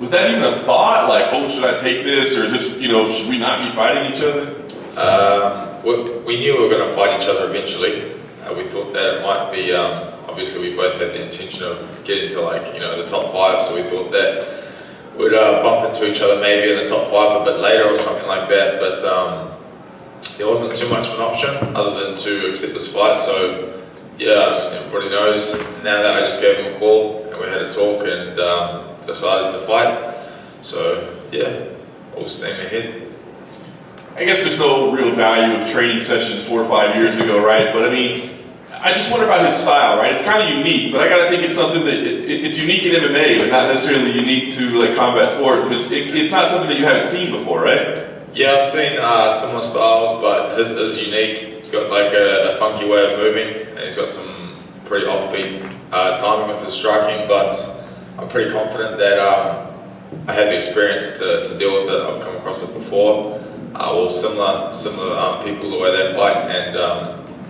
was that even a thought? Like, oh, should I take this, or is this, should we not be fighting each other? We knew we were going to fight each other eventually. We thought that it might be, obviously we both had the intention of getting to the top 5, so we thought that we'd bump into each other maybe in the top 5 a bit later or something like that, but there wasn't too much of an option other than to accept this fight. So yeah, everybody knows now that I just gave him a call and we had a talk and decided to fight. So yeah, all steam ahead. I guess there's no real value of training sessions 4 or 5 years ago, right? But I mean, I just wonder about his style, right? It's kind of unique, but I gotta think it's something that it's unique in MMA, but not necessarily unique to combat sports. It's not something that you haven't seen before, right? Yeah, I've seen similar styles, but his is unique. He's got a funky way of moving, and he's got some pretty offbeat timing with his striking. But I'm pretty confident that I have the experience to deal with it. I've come across it before. Similar people the way they fight, and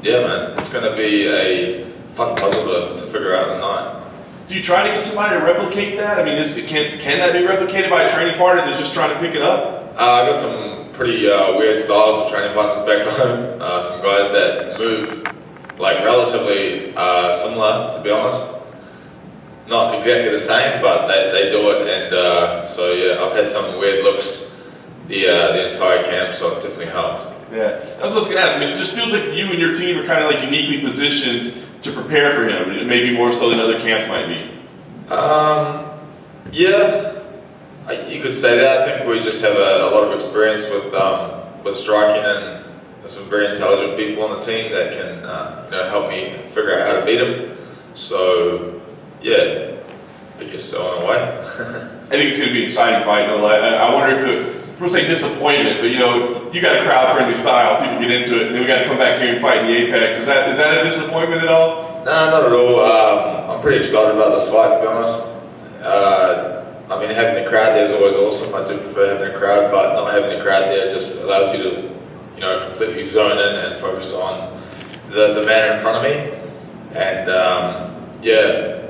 yeah, man, it's going to be a fun puzzle to figure out in the night. Do you try to get somebody to replicate that? I mean, can that be replicated by a training partner that's just trying to pick it up? I got some pretty weird styles of training partners back home. Some guys that move relatively similar, to be honest. Not exactly the same, but they do it, and so yeah, I've had some weird looks the entire camp, so it's definitely helped. Yeah, that's what I was going to ask. I mean, it just feels like you and your team are kind of uniquely positioned to prepare for him, maybe more so than other camps might be. Yeah, you could say that. I think we just have a lot of experience with striking, and there's some very intelligent people on the team that can help me figure out how to beat him. So yeah, I guess so in a way. I think it's going to be an exciting fight. I wonder if people say disappointment, but you got a crowd-friendly style. People get into it, and then we got to come back here and fight in the Apex. Is that a disappointment at all? Nah, not at all. I'm pretty excited about this fight, to be honest. I mean, having the crowd there is always awesome. I do prefer having a crowd, but not having the crowd there just allows you to, completely zone in and focus on the man in front of me. And yeah,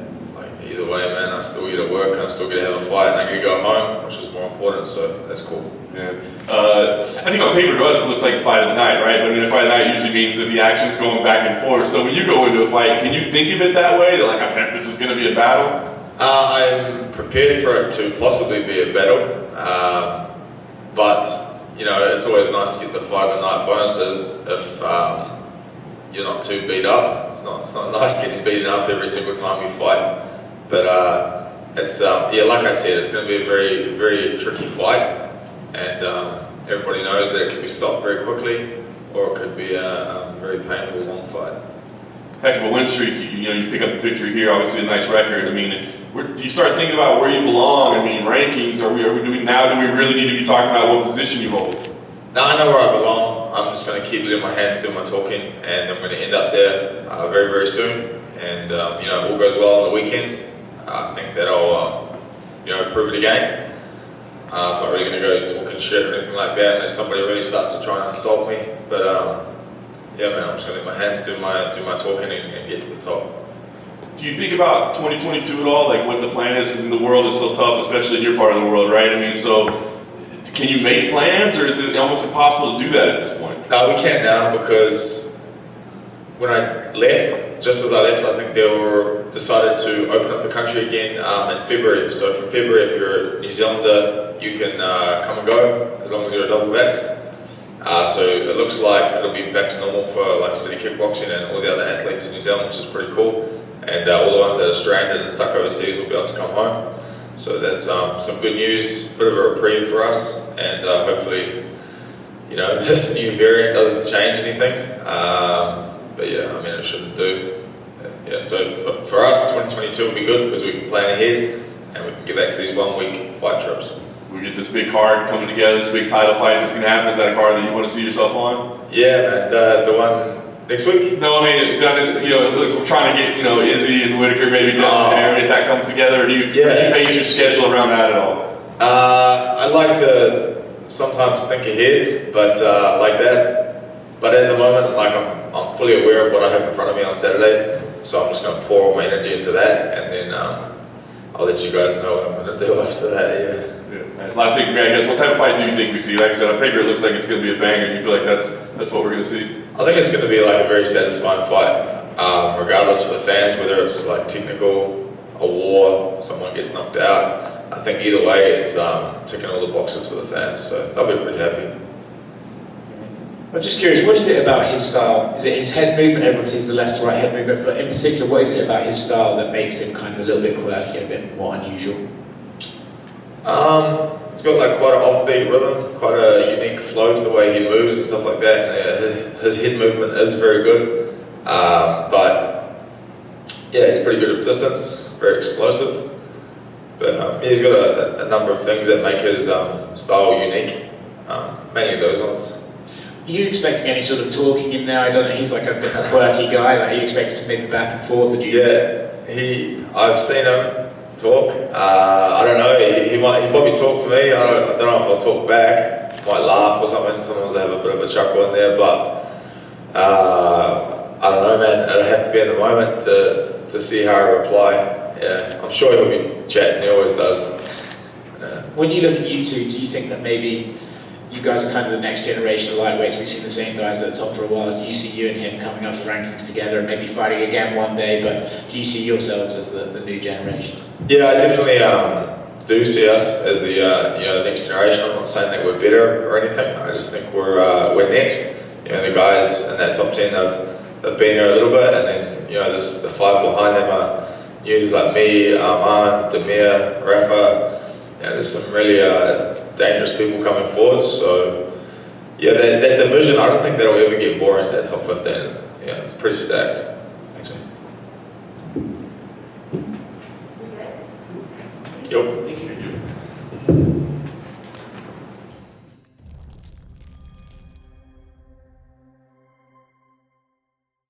either way, man, I still get to work and I still get to have a fight and I get to go home, which is more important. So that's cool. Yeah. I think on paper to us it looks like a fight of the night, right? But a fight of the night usually means that the action's going back and forth. So when you go into a fight, can you think of it that way? That I bet this is going to be a battle? I'm prepared for it to possibly be a battle, but it's always nice to get the fight of the night bonuses if you're not too beat up. It's not nice getting beaten up every single time you fight, but it's like I said, it's going to be a very, very tricky fight. And everybody knows that it can be stopped very quickly, or it could be a very painful, long fight. Heck of a win streak. You pick up the victory here. Obviously, a nice record. I mean, do you start thinking about where you belong? I mean, rankings. Do we really need to be talking about what position you hold? No, I know where I belong. I'm just going to keep it in my hands, doing my talking, and I'm going to end up there very, very soon. And all goes well on the weekend. I think that I'll prove it again. I'm not really going to go talking shit or anything like that unless somebody really starts to try and insult me. But yeah, man, I'm just going to let my hands do my talking and get to the top. Do you think about 2022 at all? What the plan is? Because the world is so tough, especially in your part of the world, right? I mean, so can you make plans, or is it almost impossible to do that at this point? No, we can now, because when I left, just as I left, I think they were decided to open up the country again in February. So from February, if you're a New Zealander, you can come and go as long as you're a double vaxxed. So it looks like it'll be back to normal for city kickboxing and all the other athletes in New Zealand, which is pretty cool. And all the ones that are stranded and stuck overseas will be able to come home. So that's some good news, bit of a reprieve for us, and hopefully, this new variant doesn't change anything. But yeah, I mean, it shouldn't do. Yeah, so for us, 2022 will be good because we can plan ahead and we can get back to these 1 week fight trips. We get this big card coming together, this big title fight that's going to happen. Is that a card that you want to see yourself on? Yeah, man, the one next week? No, I mean, it looks, we're trying to get, Izzy and Whitaker maybe down there, if that comes together, or do you base your schedule around that at all? I like to sometimes think ahead, but like that. But at the moment, I'm fully aware of what I have in front of me on Saturday, so I'm just going to pour all my energy into that, and then I'll let you guys know what I'm going to do after that. Yeah. Nice. Last thing for me, I guess. What type of fight do you think we see? Like I said, on paper it looks like it's going to be a banger. You feel like that's what we're going to see? I think it's going to be like a very satisfying fight, regardless for the fans, whether it's like technical, a war, someone gets knocked out. I think either way, it's ticking all the boxes for the fans, so they'll be pretty happy. I'm just curious, what is it about his style? Is it his head movement? Everyone sees the left to right head movement, but in particular, what is it about his style that makes him kind of a little bit quirky, a bit more unusual? He's got like quite an offbeat rhythm, quite a unique flow to the way he moves and stuff like that. And, his head movement is very good, but yeah, he's pretty good at distance, very explosive. But yeah, he's got a number of things that make his style unique, mainly those ones. Are you expecting any sort of talking in there? I don't know, he's like a quirky guy, like are you expecting to maybe back and forth? Or do you... Yeah, I've seen him talk. I don't know, he probably talk to me. I don't know if I'll talk back. Might laugh or something. Sometimes I have a bit of a chuckle in there, but I don't know, man. It'll have to be in the moment to see how I reply. Yeah, I'm sure he'll be chatting. He always does. When you look at you two, do you think that maybe you guys are kind of the next generation of lightweights? We've seen the same guys at the top for a while. Do you see you and him coming up the rankings together and maybe fighting again one day? But do you see yourselves as the new generation? Yeah, I definitely do see us as the the next generation. I'm not saying that we're better or anything. I just think we're next. The guys in that top 10 have been there a little bit, and then there's the 5 behind them are there's like me, Arman, Demir, Rafa. There's some really dangerous people coming forward. So yeah, that division, I don't think that'll ever get boring. That top 15, it's pretty stacked. Thanks, man. Yep. Thank you.